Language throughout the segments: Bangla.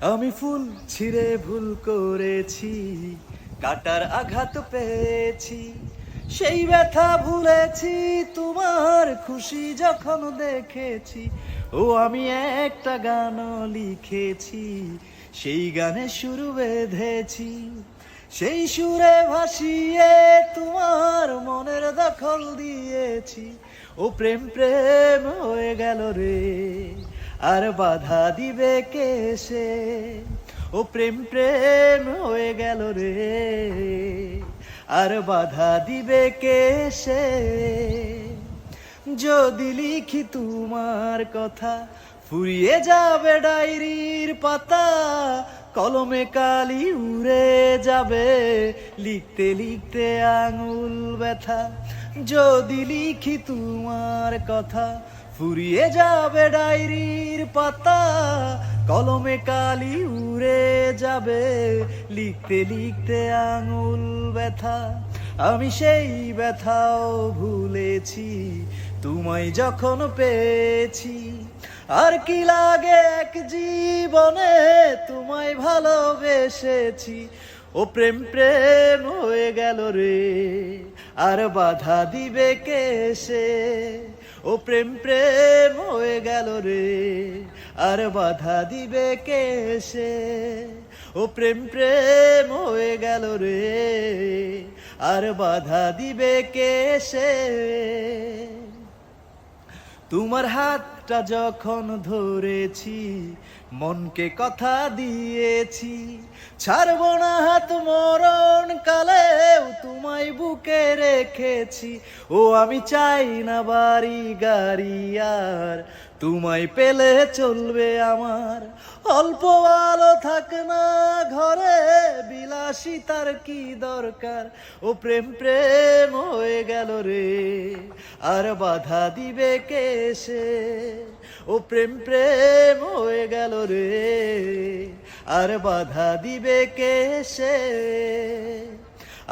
আমি ফুল ছিঁড়ে ভুল করেছি, কাটার আঘাত পেয়েছি, সেই ব্যথা ভুলেছি তোমার খুশি যখন দেখেছি। ও আমি একটা গানও লিখেছি, সেই গানে সুর বেঁধেছি, সেই সুরে ভাসিয়ে তোমার মনের দখল দিয়েছি। ও প্রেম প্রেম হয়ে গেল রে, আর বাধা দিবে কে সে? ও প্রেম প্রেম হয়ে গেল রে, আর বাধা দিবে কে সে? যদি লিখি তোমার কথা, ফুরিয়ে যাবে ডায়েরির পাতা, কলমে কালি উড়ে যাবে, লিখতে লিখতে আঙুল ব্যথা। যদি লিখি তোমার কথা, ফুরিয়ে যাবে ডায়েরির পাতা, কলমে কালি উড়ে যাবে, লিখতে লিখতে আঙুল ব্যথা। আমি সেই ব্যথাও ভুলেছি তোমায় যখন পেয়েছি। আর কি লাগে এক জীবনে তোমায় ভালোবেসেছি। ও প্রেম প্রেম হয়ে গেল রে, আর বাধা দিবে কে সে? ও প্রেম প্রেম হয়ে গেল রে, আর বাধা দিবে কে সে? ও প্রেম প্রেম হয়ে গেল রে, আর বাধা দিবে কে সে? তোমার হাতটা যখন ধরেছি, মনকে কথা দিয়েছি, ছাড়বো না হাত মরণ কালেও তোমায় বুকে রেখেছি। ও আমি চাই না বাড়ি গাড়ি আর, তোমায় পেলে চলবে আমার। অল্প আলো থাক না ঘরে, বিলাসিতার কি দরকার? ও প্রেম প্রেম হয়ে গেল রে, আর বাধা দিবে কে সে? ও প্রেম প্রেম হয়ে গেল রে, আর বাধা দিবে কে সে?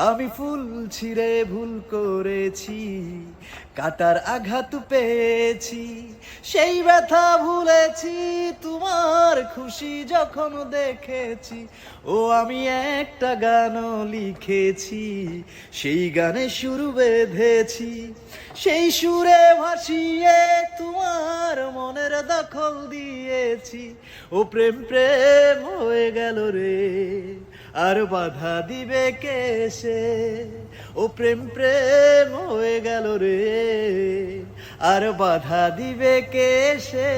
আমি ফুল ছিঁড়ে ভুল করেছি, কাটার আঘাত পেয়েছি, সেই ব্যথা ভুলেছি তোমার খুশি যখন দেখেছি। ও আমি একটা গানও লিখেছি, সেই গানে সুর বেঁধেছি, সেই সুরে ভাসিয়ে তোমার মনের দখল দিয়েছি। ও প্রেম প্রেম হয়ে গেল রে, আর বাধা দিবে কে সে? ও প্রেম প্রেম হয়ে গেল রে, আর বাধা দিবে কে সে?